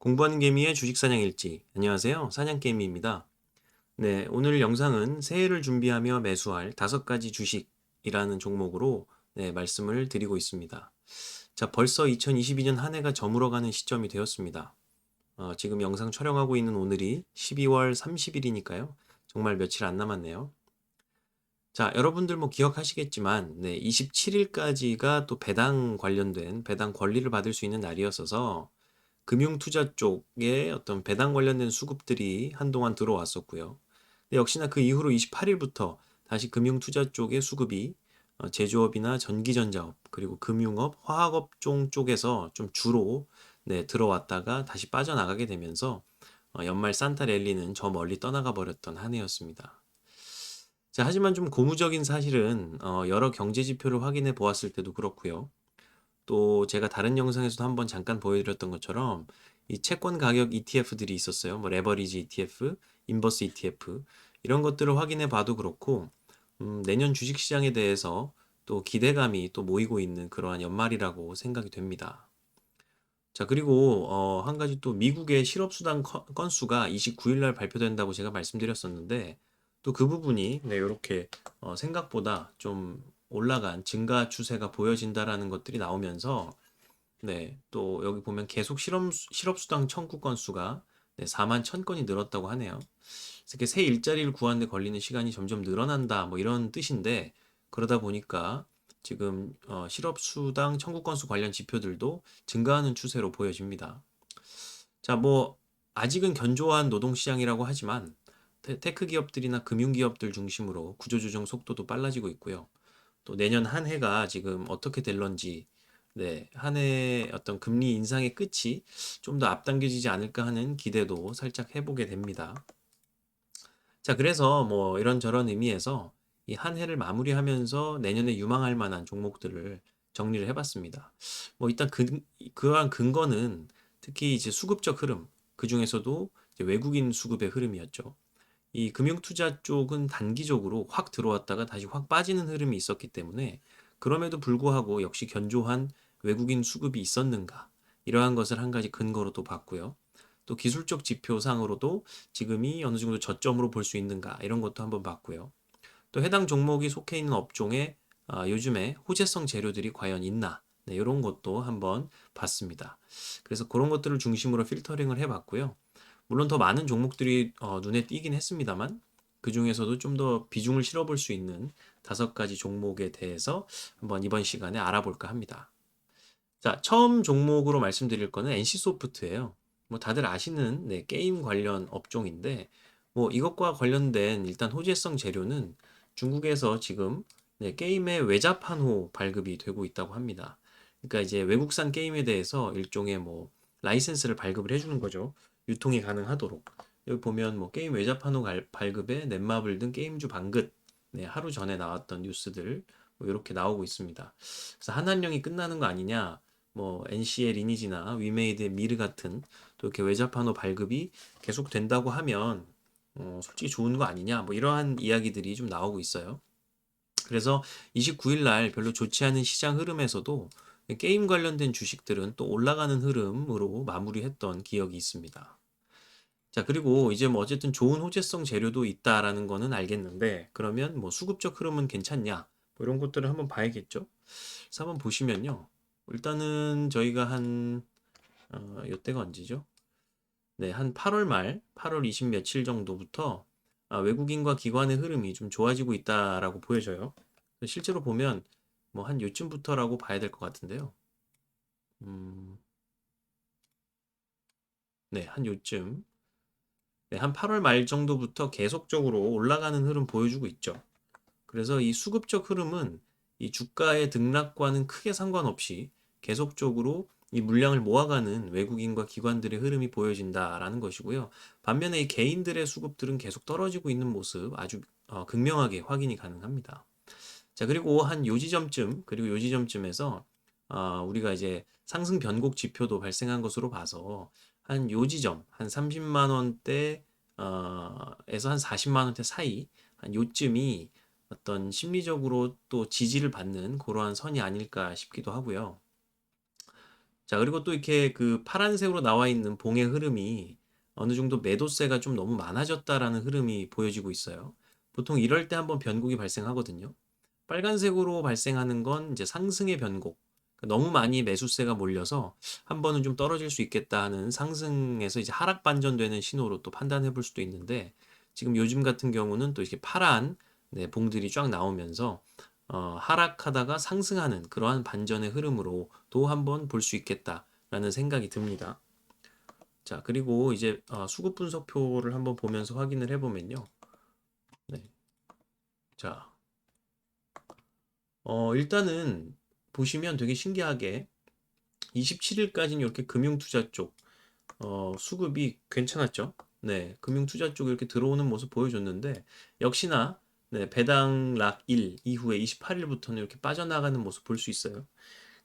공부하는 개미의 주식사냥 일지. 안녕하세요. 사냥개미입니다. 네, 오늘 영상은 새해를 준비하며 매수할 5가지 주식이라는 종목으로 말씀을 드리고 있습니다. 자, 벌써 2022년 한 해가 저물어가는 시점이 되었습니다. 지금 영상 촬영하고 있는 오늘이 12월 30일이니까요. 정말 며칠 안 남았네요. 자, 여러분들 뭐 기억하시겠지만, 27일까지가 또 배당 관련된 배당 권리를 받을 수 있는 날이었어서 금융투자 쪽에 어떤 배당 관련된 수급들이 한동안 들어왔었고요. 근데 역시나 그 이후로 28일부터 다시 금융투자 쪽의 수급이 제조업이나 전기전자업, 그리고 금융업, 화학업종 쪽에서 좀 주로 들어왔다가 다시 빠져나가게 되면서 연말 산타 랠리는 저 멀리 떠나가 버렸던 한 해였습니다. 자, 하지만 좀 고무적인 사실은 여러 경제 지표를 확인해 보았을 때도 그렇고요. 또 제가 다른 영상에서도 한번 잠깐 보여드렸던 것처럼 이 채권 가격 ETF들이 있었어요. 뭐 레버리지 ETF, 인버스 ETF 이런 것들을 확인해 봐도 그렇고 내년 주식시장에 대해서 또 기대감이 또 모이고 있는 그러한 연말이라고 생각이 됩니다. 자, 그리고 한 가지 또 미국의 실업수당 건수가 29일 날 발표된다고 제가 말씀드렸었는데 또 그 부분이 이렇게 생각보다 좀 올라간 증가 추세가 보여진다라는 것들이 나오면서 또 여기 보면 계속 실업수당 청구 건수가 4만 1천 건이 늘었다고 하네요. 그래서 이렇게 새 일자리를 구하는 데 걸리는 시간이 점점 늘어난다 뭐 이런 뜻인데 그러다 보니까 지금 실업수당 청구 건수 관련 지표들도 증가하는 추세로 보여집니다. 자, 뭐 아직은 견조한 노동시장이라고 하지만 테크 기업들이나 금융 기업들 중심으로 구조조정 속도도 빨라지고 있고요. 또 내년 한 해가 지금 어떻게 될런지, 한 해의 어떤 금리 인상의 끝이 좀 더 앞당겨지지 않을까 하는 기대도 살짝 해보게 됩니다. 자, 그래서 뭐 이런저런 의미에서 이 한 해를 마무리하면서 내년에 유망할 만한 종목들을 정리를 해봤습니다. 뭐 일단 그러한 근거는 특히 이제 수급적 흐름, 그 중에서도 외국인 수급의 흐름이었죠. 이 금융투자 쪽은 단기적으로 확 들어왔다가 다시 확 빠지는 흐름이 있었기 때문에 그럼에도 불구하고 역시 견조한 외국인 수급이 있었는가 이러한 것을 한 가지 근거로 또 봤고요. 또 기술적 지표상으로도 지금이 어느 정도 저점으로 볼 수 있는가 이런 것도 한번 봤고요. 또 해당 종목이 속해 있는 업종에 요즘에 호재성 재료들이 과연 있나 이런 것도 한번 봤습니다. 그래서 그런 것들을 중심으로 필터링을 해봤고요. 물론 더 많은 종목들이 눈에 띄긴 했습니다만 그 중에서도 좀 더 비중을 실어볼 수 있는 5가지 종목에 대해서 한번 이번 시간에 알아볼까 합니다. 자, 처음 종목으로 말씀드릴 거는 NC소프트예요. 뭐 다들 아시는 게임 관련 업종인데 뭐 이것과 관련된 일단 호재성 재료는 중국에서 지금 게임의 외자판호 발급이 되고 있다고 합니다. 그러니까 이제 외국산 게임에 대해서 일종의 뭐 라이센스를 발급을 해주는 거죠. 유통이 가능하도록. 여기 보면 뭐 게임 외자판호 발급에 넷마블 등 게임주 방긋 하루 전에 나왔던 뉴스들 뭐 이렇게 나오고 있습니다. 그래서 한한령이 끝나는 거 아니냐? 뭐 NC의 리니지나 위메이드의 미르 같은 또 이렇게 외자판호 발급이 계속 된다고 하면 솔직히 좋은 거 아니냐? 뭐 이러한 이야기들이 좀 나오고 있어요. 그래서 29일 날 별로 좋지 않은 시장 흐름에서도 게임 관련된 주식들은 또 올라가는 흐름으로 마무리했던 기억이 있습니다. 자, 그리고 이제 뭐 어쨌든 좋은 호재성 재료도 있다라는 거는 알겠는데 그러면 뭐 수급적 흐름은 괜찮냐? 뭐 이런 것들을 한번 봐야겠죠? 그래서 한번 보시면요. 일단은 저희가 요때가 언제죠? 한 8월 말, 8월 20 며칠 정도부터 외국인과 기관의 흐름이 좀 좋아지고 있다라고 보여져요. 실제로 보면 뭐 한 요쯤부터라고 봐야 될 것 같은데요. 음, 한 요쯤. 한 8월 말 정도부터 계속적으로 올라가는 흐름 보여주고 있죠. 그래서 이 수급적 흐름은 이 주가의 등락과는 크게 상관없이 계속적으로 이 물량을 모아가는 외국인과 기관들의 흐름이 보여진다라는 것이고요. 반면에 이 개인들의 수급들은 계속 떨어지고 있는 모습 아주 극명하게 확인이 가능합니다. 자, 그리고 한 요 지점쯤, 그리고 요 지점쯤에서 우리가 이제 상승 변곡 지표도 발생한 것으로 봐서 한 요 지점, 한 30만 원대 에서 한 40만 원대 사이, 한 요쯤이 어떤 심리적으로 또 지지를 받는 그러한 선이 아닐까 싶기도 하고요. 자, 그리고 또 이렇게 그 파란색으로 나와 있는 봉의 흐름이 어느 정도 매도세가 좀 너무 많아졌다라는 흐름이 보여지고 있어요. 보통 이럴 때 한번 변곡이 발생하거든요. 빨간색으로 발생하는 건 이제 상승의 변곡. 그러니까 너무 많이 매수세가 몰려서 한 번은 좀 떨어질 수 있겠다 하는 상승에서 이제 하락 반전되는 신호로 또 판단해 볼 수도 있는데, 지금 요즘 같은 경우는 또 이렇게 파란 네, 봉들이 쫙 나오면서 하락하다가 상승하는 그러한 반전의 흐름으로 또 한번 볼 수 있겠다라는 생각이 듭니다. 자, 그리고 이제 수급 분석표를 한번 보면서 확인을 해보면요. 네. 자, 일단은 보시면 되게 신기하게 27일까지는 이렇게 금융투자 쪽 수급이 괜찮았죠. 네, 금융투자 쪽에 이렇게 들어오는 모습 보여줬는데 역시나 네, 배당 락 1 이후에 28일부터는 이렇게 빠져나가는 모습 볼 수 있어요.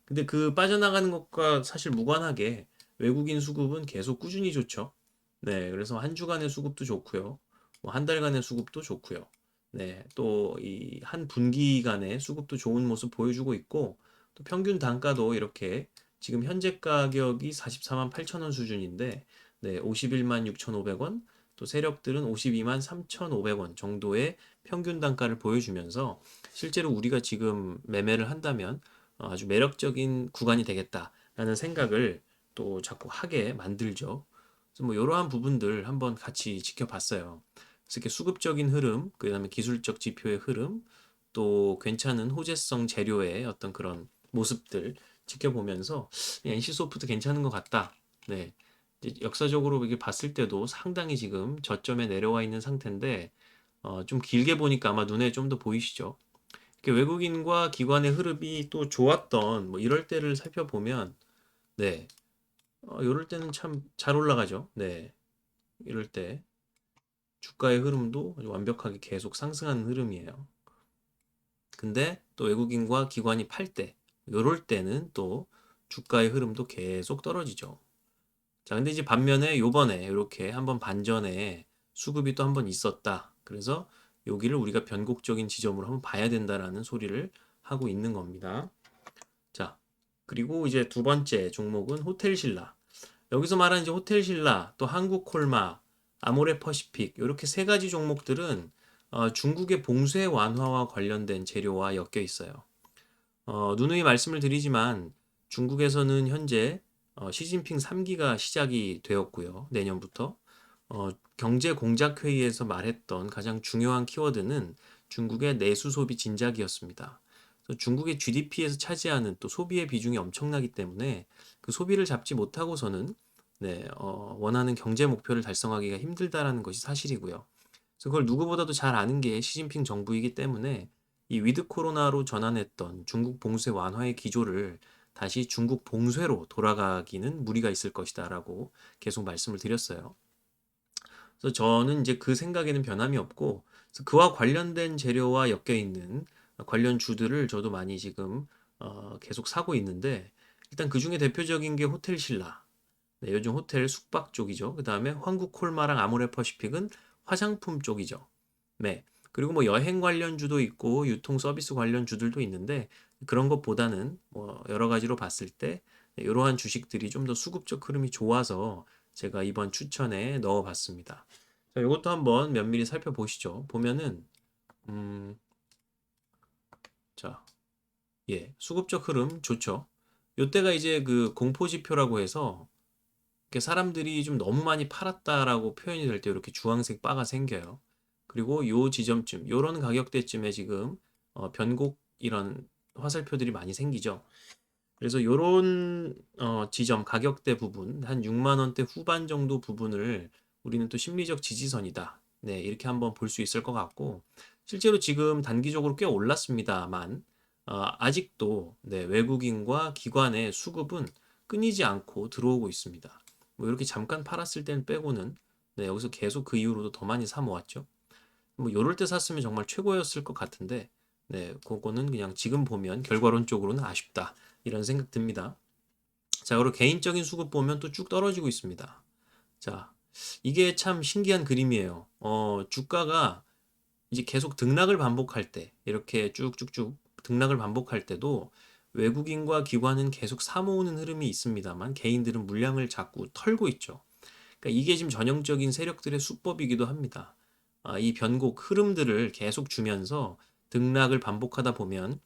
근데 그 빠져나가는 것과 사실 무관하게 외국인 수급은 계속 꾸준히 좋죠. 네, 그래서 한 주간의 수급도 좋고요. 뭐 한 달간의 수급도 좋고요. 네, 또 이 한 분기간의 수급도 좋은 모습 보여주고 있고, 또 평균 단가도 이렇게 지금 현재 가격이 44만 8천 원 수준인데, 네, 51만 6,500원, 또 세력들은 52만 3,500원 정도의 평균 단가를 보여주면서 실제로 우리가 지금 매매를 한다면 아주 매력적인 구간이 되겠다라는 생각을 또 자꾸 하게 만들죠. 그래서 뭐 이러한 부분들 한번 같이 지켜봤어요. 그래서 이렇게 수급적인 흐름, 그다음에 기술적 지표의 흐름, 또 괜찮은 호재성 재료의 어떤 그런 모습들 지켜보면서 NC소프트 괜찮은 것 같다. 네. 이제 역사적으로 이게 봤을 때도 상당히 지금 저점에 내려와 있는 상태인데 좀 길게 보니까 아마 눈에 좀 더 보이시죠? 이렇게 외국인과 기관의 흐름이 또 좋았던 뭐 이럴 때를 살펴보면 네, 이럴 때는 참 잘 올라가죠. 네, 이럴 때 주가의 흐름도 아주 완벽하게 계속 상승하는 흐름이에요. 근데 또 외국인과 기관이 팔 때, 이럴 때는 또 주가의 흐름도 계속 떨어지죠. 자, 근데 이제 반면에 요번에 이렇게 한번 반전에 수급이 또 한번 있었다. 그래서 여기를 우리가 변곡적인 지점으로 한번 봐야 된다라는 소리를 하고 있는 겁니다. 자, 그리고 이제 두 번째 종목은 호텔신라. 여기서 말하는 이제 호텔신라, 또 한국콜마, 아모레퍼시픽 이렇게 세 가지 종목들은 중국의 봉쇄 완화와 관련된 재료와 엮여 있어요. 누누이 말씀을 드리지만 중국에서는 현재 시진핑 3기가 시작이 되었고요. 내년부터. 경제 공작 회의에서 말했던 가장 중요한 키워드는 중국의 내수 소비 진작이었습니다. 그래서 중국의 GDP에서 차지하는 또 소비의 비중이 엄청나기 때문에 그 소비를 잡지 못하고서는 네, 원하는 경제 목표를 달성하기가 힘들다라는 것이 사실이고요. 그래서 그걸 누구보다도 잘 아는 게 시진핑 정부이기 때문에 이 위드 코로나로 전환했던 중국 봉쇄 완화의 기조를 다시 중국 봉쇄로 돌아가기는 무리가 있을 것이다라고 계속 말씀을 드렸어요. 그래서 저는 이제 그 생각에는 변함이 없고, 그래서 그와 관련된 재료와 엮여 있는 관련 주들을 저도 많이 지금 계속 사고 있는데, 일단 그 중에 대표적인 게 호텔신라. 네, 요즘 호텔 숙박 쪽이죠. 그 다음에 황국콜마랑 아모레퍼시픽은 화장품 쪽이죠. 네. 그리고 뭐 여행 관련주도 있고 유통 서비스 관련주들도 있는데 그런 것보다는 뭐 여러 가지로 봤을 때 이러한 주식들이 좀 더 수급적 흐름이 좋아서 제가 이번 추천에 넣어봤습니다. 자, 이것도 한번 면밀히 살펴보시죠. 보면은 음, 자, 예, 수급적 흐름 좋죠. 요때가 이제 그 공포지표라고 해서 이렇게 사람들이 좀 너무 많이 팔았다라고 표현이 될 때 이렇게 주황색 바가 생겨요. 그리고 요 지점쯤, 요런 가격대쯤에 지금 변곡 이런 화살표들이 많이 생기죠. 그래서 요런 지점 가격대 부분 한 6만 원대 후반 정도 부분을 우리는 또 심리적 지지선이다. 네, 이렇게 한번 볼 수 있을 것 같고 실제로 지금 단기적으로 꽤 올랐습니다만 아직도 네, 외국인과 기관의 수급은 끊이지 않고 들어오고 있습니다. 뭐 이렇게 잠깐 팔았을 때는 빼고는 네, 여기서 계속 그 이후로도 더 많이 사 모았죠. 뭐 요럴 때 샀으면 정말 최고였을 것 같은데 네, 그거는 그냥 지금 보면 결과론적으로는 아쉽다. 이런 생각 듭니다. 자, 그리고 개인적인 수급 보면 또 쭉 떨어지고 있습니다. 자, 이게 참 신기한 그림이에요. 주가가 이제 계속 등락을 반복할 때, 이렇게 쭉쭉쭉 등락을 반복할 때도 외국인과 기관은 계속 사모으는 흐름이 있습니다만 개인들은 물량을 자꾸 털고 있죠. 그러니까 이게 지금 전형적인 세력들의 수법이기도 합니다. 이 변곡 흐름들을 계속 주면서 등락을 반복하다 보면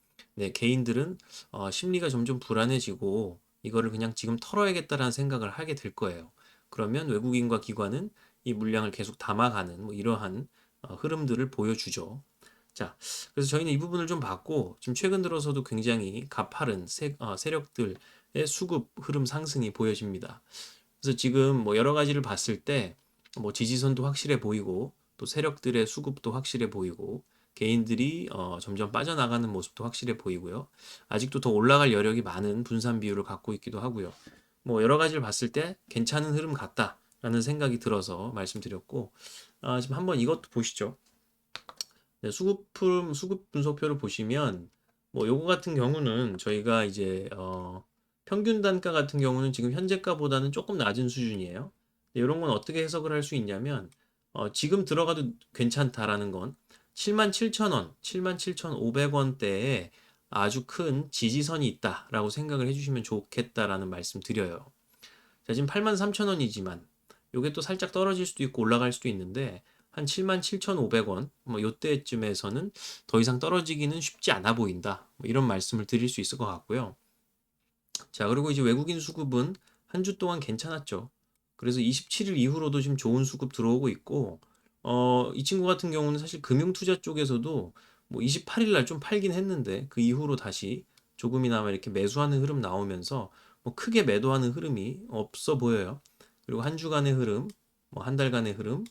개인들은 심리가 점점 불안해지고 이거를 그냥 지금 털어야겠다라는 생각을 하게 될 거예요. 그러면 외국인과 기관은 이 물량을 계속 담아가는 뭐 이러한 흐름들을 보여주죠. 자, 그래서 저희는 이 부분을 좀 봤고 지금 최근 들어서도 굉장히 가파른 세력들의 수급 흐름 상승이 보여집니다. 그래서 지금 뭐 여러 가지를 봤을 때 뭐 지지선도 확실해 보이고 또 세력들의 수급도 확실해 보이고 개인들이 점점 빠져나가는 모습도 확실해 보이고요. 아직도 더 올라갈 여력이 많은 분산 비율을 갖고 있기도 하고요. 뭐 여러 가지를 봤을 때 괜찮은 흐름 같다라는 생각이 들어서 말씀드렸고 지금 한번 이것도 보시죠. 네, 수급 분석표를 보시면 뭐 요거 같은 경우는 저희가 이제 평균 단가 같은 경우는 지금 현재가보다는 조금 낮은 수준이에요. 이런 건 어떻게 해석을 할 수 있냐면 지금 들어가도 괜찮다라는 건 77,000원, 77,500원대에 아주 큰 지지선이 있다라고 생각을 해주시면 좋겠다라는 말씀 드려요. 자, 지금 83,000원이지만 요게 또 살짝 떨어질 수도 있고 올라갈 수도 있는데 한 77,500원 뭐 요때쯤에서는 더 이상 떨어지기는 쉽지 않아 보인다. 뭐 이런 말씀을 드릴 수 있을 것 같고요. 자, 그리고 이제 외국인 수급은 한 주 동안 괜찮았죠. 그래서 27일 이후로도 지금 좋은 수급 들어오고 있고 이 친구 같은 경우는 사실 금융투자 쪽에서도 뭐 28일 날 좀 팔긴 했는데 그 이후로 다시 조금이나마 이렇게 매수하는 흐름 나오면서 뭐 크게 매도하는 흐름이 없어 보여요. 그리고 한 주간의 흐름, 뭐 한 달간의 흐름,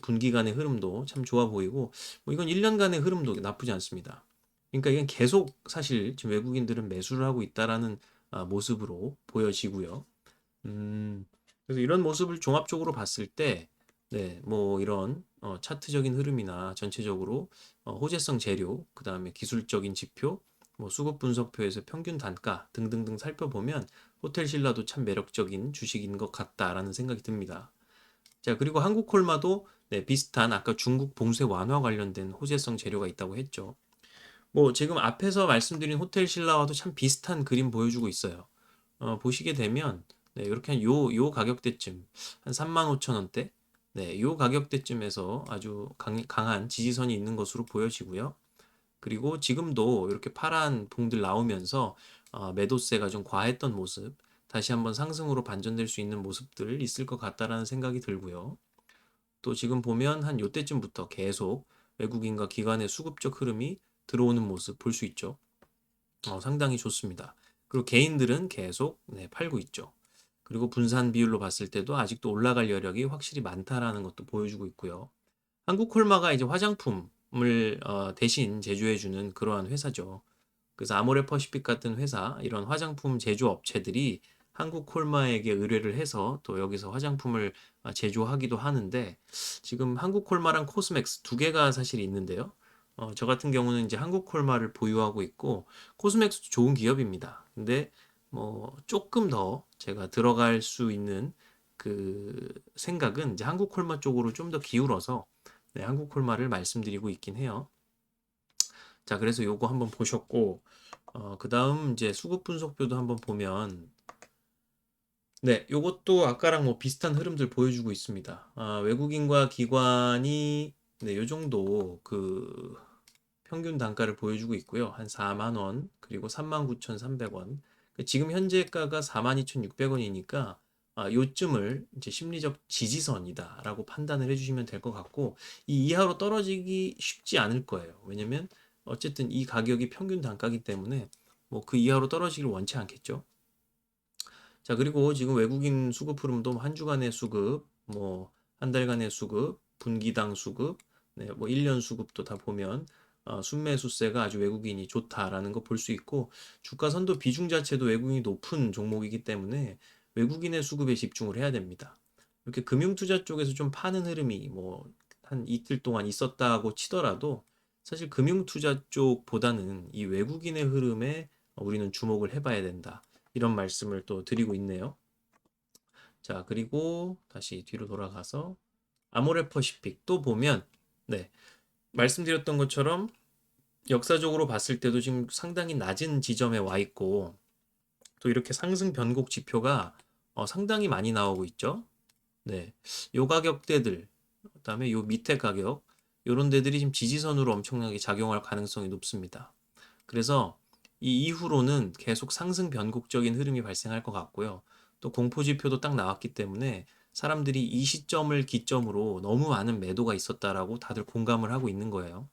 분기간의 흐름도 참 좋아 보이고 뭐 이건 1년간의 흐름도 나쁘지 않습니다. 그러니까 이건 계속 사실 지금 외국인들은 매수를 하고 있다라는 모습으로 보여지고요. 음, 그래서 이런 모습을 종합적으로 봤을 때, 뭐 이런 차트적인 흐름이나 전체적으로 호재성 재료, 그 다음에 기술적인 지표, 뭐 수급 분석표에서 평균 단가 등등등 살펴보면 호텔신라도 참 매력적인 주식인 것 같다라는 생각이 듭니다. 자, 그리고 한국콜마도 비슷한 아까 중국 봉쇄 완화 관련된 호재성 재료가 있다고 했죠. 뭐 지금 앞에서 말씀드린 호텔신라와도 참 비슷한 그림 보여주고 있어요. 보시게 되면 이렇게 한 요 가격대쯤 한 35,000원대 요 가격대쯤에서 아주 강한 지지선이 있는 것으로 보여지고요. 그리고 지금도 이렇게 파란 봉들 나오면서 매도세가 좀 과했던 모습 다시 한번 상승으로 반전될 수 있는 모습들 있을 것 같다라는 생각이 들고요. 또 지금 보면 한 요때쯤부터 계속 외국인과 기관의 수급적 흐름이 들어오는 모습 볼 수 있죠. 상당히 좋습니다. 그리고 개인들은 계속 팔고 있죠. 그리고 분산 비율로 봤을 때도 아직도 올라갈 여력이 확실히 많다라는 것도 보여주고 있고요. 한국콜마가 이제 화장품을 대신 제조해주는 그러한 회사죠. 그래서 아모레퍼시픽 같은 회사, 이런 화장품 제조 업체들이 한국콜마에게 의뢰를 해서 또 여기서 화장품을 제조하기도 하는데 지금 한국콜마랑 코스맥스 두 개가 사실 있는데요. 저 같은 경우는 이제 한국콜마를 보유하고 있고 코스맥스도 좋은 기업입니다. 근데 뭐 조금 더 제가 들어갈 수 있는 그 생각은 이제 한국콜마 쪽으로 좀 더 기울어서 한국콜마를 말씀드리고 있긴 해요. 자, 그래서 요거 한번 보셨고 그 다음 이제 수급 분석표도 한번 보면 요것도 아까랑 뭐 비슷한 흐름들 보여주고 있습니다. 외국인과 기관이 요 정도 그 평균 단가를 보여주고 있고요. 한 4만 원, 그리고 39,300원. 지금 현재가가 42,600원이니까 요쯤을 이제 심리적 지지선이다라고 판단을 해주시면 될 것 같고 이 이하로 떨어지기 쉽지 않을 거예요. 왜냐면 어쨌든 이 가격이 평균 단가이기 때문에 뭐 그 이하로 떨어지길 원치 않겠죠. 자, 그리고 지금 외국인 수급 흐름도 한 주간의 수급, 뭐 한 달간의 수급, 분기당 수급, 뭐 1년 수급도 다 보면 순매수세가 아주 외국인이 좋다라는 거 볼 수 있고 주가 선도 비중 자체도 외국인이 높은 종목이기 때문에 외국인의 수급에 집중을 해야 됩니다. 이렇게 금융투자 쪽에서 좀 파는 흐름이 뭐 한 이틀 동안 있었다고 치더라도 사실 금융투자 쪽보다는 이 외국인의 흐름에 우리는 주목을 해봐야 된다. 이런 말씀을 또 드리고 있네요. 자, 그리고 다시 뒤로 돌아가서 아모레 퍼시픽 또 보면 말씀드렸던 것처럼 역사적으로 봤을 때도 지금 상당히 낮은 지점에 와 있고 또 이렇게 상승 변곡 지표가 상당히 많이 나오고 있죠. 네. 요 가격대들, 그다음에 요 밑에 가격, 요런 데들이 지금 지지선으로 엄청나게 작용할 가능성이 높습니다. 그래서 이 이후로는 계속 상승 변곡적인 흐름이 발생할 것 같고요. 또 공포 지표도 딱 나왔기 때문에 사람들이 이 시점을 기점으로 너무 많은 매도가 있었다라고 다들 공감을 하고 있는 거예요.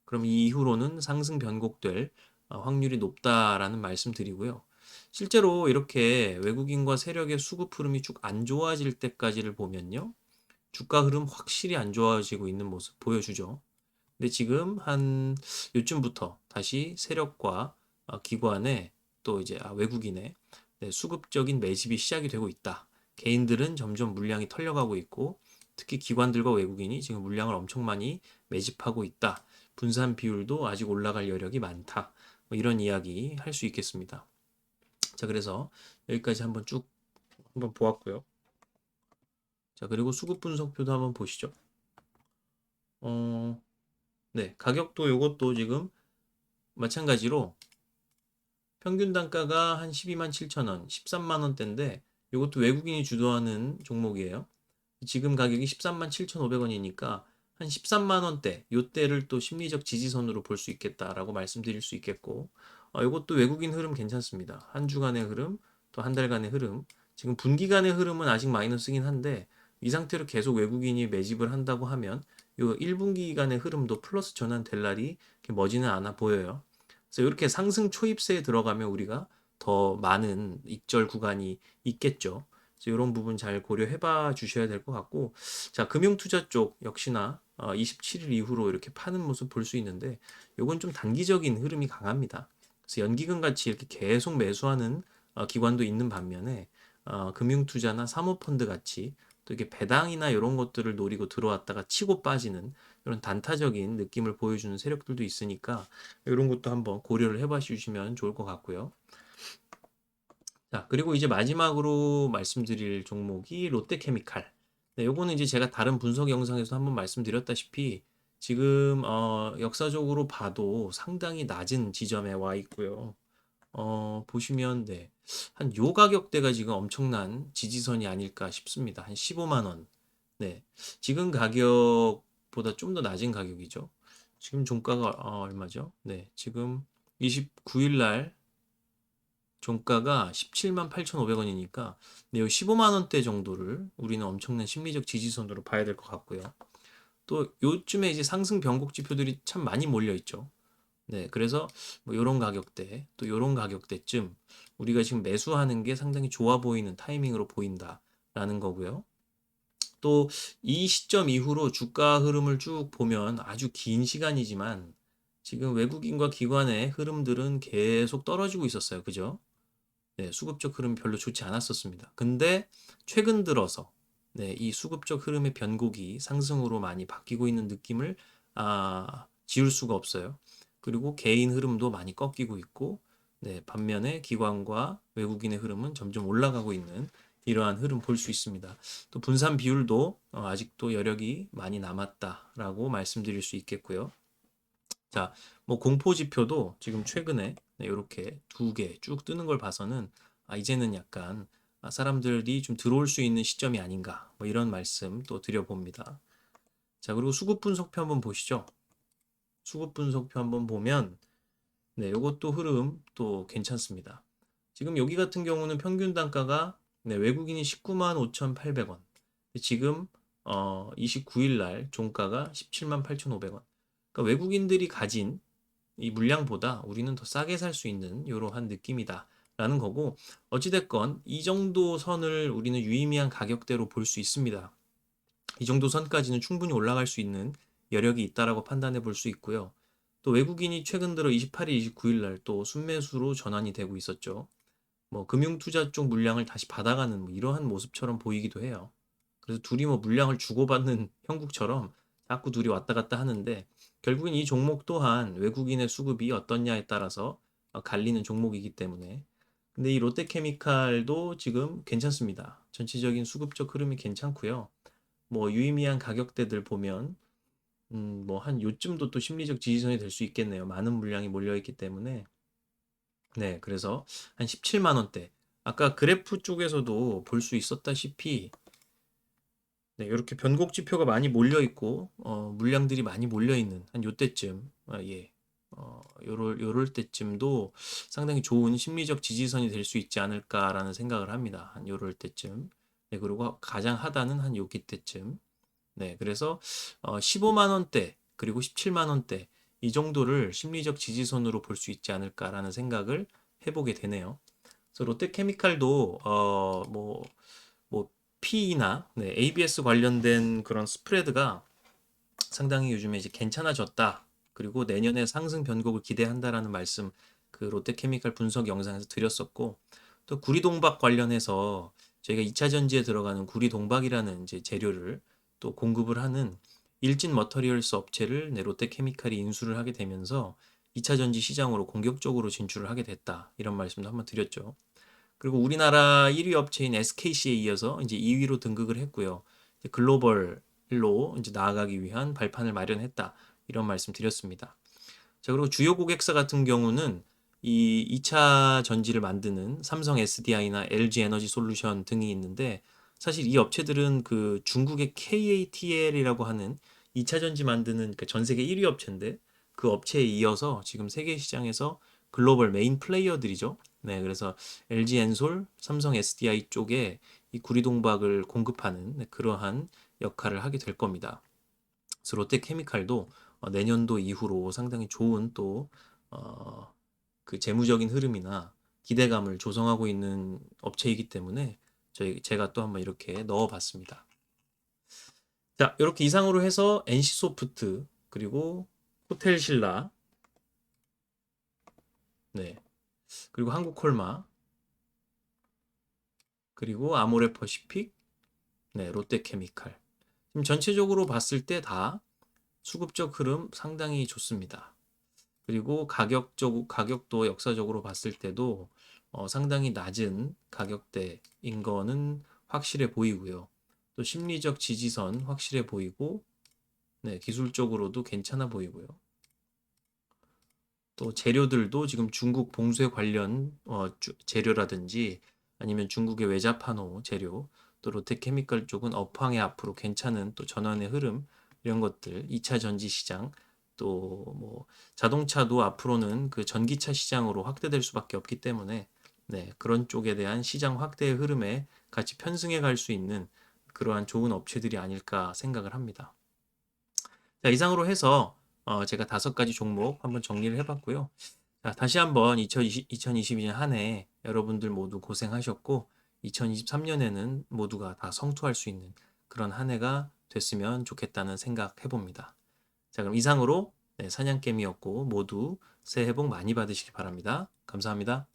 그럼 이 이후로는 상승 변곡될 확률이 높다라는 말씀 드리고요. 실제로 이렇게 외국인과 세력의 수급 흐름이 쭉 안 좋아질 때까지를 보면요. 주가 흐름 확실히 안 좋아지고 있는 모습 보여주죠. 근데 지금 한 요쯤부터 다시 세력과 기관의 또 이제 외국인의 네, 수급적인 매집이 시작이 되고 있다. 개인들은 점점 물량이 털려가고 있고 특히 기관들과 외국인이 지금 물량을 엄청 많이 매집하고 있다. 분산 비율도 아직 올라갈 여력이 많다. 뭐 이런 이야기 할 수 있겠습니다. 자, 그래서 여기까지 한번 쭉 한번 보았고요. 자, 그리고 수급 분석표도 한번 보시죠. 네, 가격도 요것도 지금 마찬가지로 평균 단가가 한 12만 7천 원, 13만 원대인데 이것도 외국인이 주도하는 종목이에요. 지금 가격이 13만 7,500원이니까 한 13만 원대, 요때를 또 심리적 지지선으로 볼 수 있겠다라고 말씀드릴 수 있겠고, 이것도 외국인 흐름 괜찮습니다. 한 주간의 흐름, 또 한 달간의 흐름. 지금 분기간의 흐름은 아직 마이너스긴 한데 이 상태로 계속 외국인이 매집을 한다고 하면 요 1분기간의 흐름도 플러스 전환될 날이 머지는 않아 보여요. 그래서 이렇게 상승 초입세에 들어가면 우리가 더 많은 익절 구간이 있겠죠. 그래서 이런 부분 잘 고려해 봐 주셔야 될 것 같고, 자, 금융투자 쪽 역시나 27일 이후로 이렇게 파는 모습 볼 수 있는데, 요건 좀 단기적인 흐름이 강합니다. 그래서 연기금 같이 이렇게 계속 매수하는 기관도 있는 반면에 금융투자나 사모펀드 같이 또 이게 배당이나 이런 것들을 노리고 들어왔다가 치고 빠지는 이런 단타적인 느낌을 보여주는 세력들도 있으니까 이런 것도 한번 고려를 해봐 주시면 좋을 것 같고요. 자, 그리고 이제 마지막으로 말씀드릴 종목이 롯데케미칼. 네, 요거는 이제 제가 다른 분석 영상에서 한번 말씀드렸다시피 지금 역사적으로 봐도 상당히 낮은 지점에 와 있고요. 보시면 네. 한 요 가격대가 지금 엄청난 지지선이 아닐까 싶습니다. 한 15만 원. 네. 지금 가격보다 좀 더 낮은 가격이죠. 지금 종가가 얼마죠? 네. 지금 29일 날 종가가 17만 8,500원이니까 네, 15만 원대 정도를 우리는 엄청난 심리적 지지선으로 봐야 될 것 같고요. 또 요즘에 이제 상승 변곡 지표들이 참 많이 몰려 있죠. 네, 그래서 뭐 요런 가격대, 또 요런 가격대쯤 우리가 지금 매수하는 게 상당히 좋아 보이는 타이밍으로 보인다라는 거고요. 또 이 시점 이후로 주가 흐름을 쭉 보면 아주 긴 시간이지만 지금 외국인과 기관의 흐름들은 계속 떨어지고 있었어요. 그죠? 네, 수급적 흐름이 별로 좋지 않았었습니다. 근데 최근 들어서 네, 이 수급적 흐름의 변곡이 상승으로 많이 바뀌고 있는 느낌을 지울 수가 없어요. 그리고 개인 흐름도 많이 꺾이고 있고 네, 반면에 기관과 외국인의 흐름은 점점 올라가고 있는 이러한 흐름 볼 수 있습니다. 또 분산 비율도 아직도 여력이 많이 남았다라고 말씀드릴 수 있겠고요. 자, 뭐 공포 지표도 지금 최근에 이렇게 두 개 쭉 뜨는 걸 봐서는 이제는 약간 사람들이 좀 들어올 수 있는 시점이 아닌가 뭐 이런 말씀 또 드려봅니다. 자, 그리고 수급 분석표 한번 보시죠. 수급 분석표 한번 보면 네, 이것도 흐름 또 괜찮습니다. 지금 여기 같은 경우는 평균 단가가 네, 외국인이 19만 5,800원. 지금 29일 날 종가가 17만 8,500원. 그러니까 외국인들이 가진 이 물량보다 우리는 더 싸게 살 수 있는 이러한 느낌이다. 라는 거고 어찌됐건 이 정도 선을 우리는 유의미한 가격대로 볼 수 있습니다. 이 정도 선까지는 충분히 올라갈 수 있는 여력이 있다라고 판단해 볼 수 있고요. 또 외국인이 최근 들어 28일, 29일 날 또 순매수로 전환이 되고 있었죠. 뭐 금융투자 쪽 물량을 다시 받아가는 뭐 이러한 모습처럼 보이기도 해요. 그래서 둘이 뭐 물량을 주고받는 형국처럼 자꾸 둘이 왔다 갔다 하는데 결국엔 이 종목 또한 외국인의 수급이 어떻냐에 따라서 갈리는 종목이기 때문에 근데 이 롯데케미칼도 지금 괜찮습니다. 전체적인 수급적 흐름이 괜찮고요. 뭐 유의미한 가격대들 보면 뭐 한 요쯤도 또 심리적 지지선이 될 수 있겠네요. 많은 물량이 몰려 있기 때문에. 네, 그래서 한 17만 원대. 아까 그래프 쪽에서도 볼 수 있었다시피 네, 이렇게 변곡 지표가 많이 몰려 있고 물량들이 많이 몰려 있는 한 요때쯤 예. 요럴 때쯤도 상당히 좋은 심리적 지지선이 될 수 있지 않을까라는 생각을 합니다. 한 요럴 때쯤. 네, 그리고 가장 하단은 한 요기 때쯤. 네, 그래서 15만 원대 그리고 17만 원대 이 정도를 심리적 지지선으로 볼 수 있지 않을까라는 생각을 해보게 되네요. 그래서 롯데케미칼도 뭐 P나 네, ABS 관련된 그런 스프레드가 상당히 요즘에 이제 괜찮아졌다. 그리고 내년에 상승 변곡을 기대한다라는 말씀 그 롯데케미칼 분석 영상에서 드렸었고 또 구리동박 관련해서 저희가 2차 전지에 들어가는 구리동박이라는 이제 재료를 또 공급을 하는 일진 머터리얼스 업체를 네, 롯데케미칼이 인수를 하게 되면서 2차 전지 시장으로 공격적으로 진출을 하게 됐다. 이런 말씀도 한번 드렸죠. 그리고 우리나라 1위 업체인 SKC에 이어서 이제 2위로 등극을 했고요. 이제 글로벌로 이제 나아가기 위한 발판을 마련했다. 이런 말씀 드렸습니다. 자, 그리고 주요 고객사 같은 경우는 이 2차 전지를 만드는 삼성 SDI나 LG 에너지 솔루션 등이 있는데 사실 이 업체들은 그 중국의 KATL이라고 하는 2차 전지 만드는 그 전 세계 1위 업체인데 그 업체에 이어서 지금 세계 시장에서 글로벌 메인 플레이어들이죠. 네, 그래서 LG 엔솔, 삼성 SDI 쪽에 이 구리동박을 공급하는 네, 그러한 역할을 하게 될 겁니다. 그래서 롯데케미칼도 내년도 이후로 상당히 좋은 또 그 재무적인 흐름이나 기대감을 조성하고 있는 업체이기 때문에 제가 또 한번 이렇게 넣어봤습니다. 자, 이렇게 이상으로 해서 NC소프트 그리고 호텔신라 네, 그리고 한국콜마 그리고 아모레퍼시픽 네, 롯데케미칼 지금 전체적으로 봤을 때 다 수급적 흐름 상당히 좋습니다. 그리고 가격도 역사적으로 봤을 때도 상당히 낮은 가격대인 거는 확실해 보이고요. 또 심리적 지지선 확실해 보이고, 네, 기술적으로도 괜찮아 보이고요. 또 재료들도 지금 중국 봉쇄 관련 재료라든지 아니면 중국의 외자판호 재료, 또 롯데케미칼 쪽은 업황의 앞으로 괜찮은 또 전환의 흐름 이런 것들, 2차 전지 시장 또 뭐 자동차도 앞으로는 그 전기차 시장으로 확대될 수밖에 없기 때문에 네, 그런 쪽에 대한 시장 확대의 흐름에 같이 편승해 갈 수 있는 그러한 좋은 업체들이 아닐까 생각을 합니다. 자, 이상으로 해서 제가 5가지 종목 한번 정리를 해봤고요. 자, 다시 한번 2022년 한 해 여러분들 모두 고생하셨고 2023년에는 모두가 다 성투할 수 있는 그런 한 해가 됐으면 좋겠다는 생각 해봅니다. 자, 그럼 이상으로 네, 사냥개미였고 모두 새해 복 많이 받으시기 바랍니다. 감사합니다.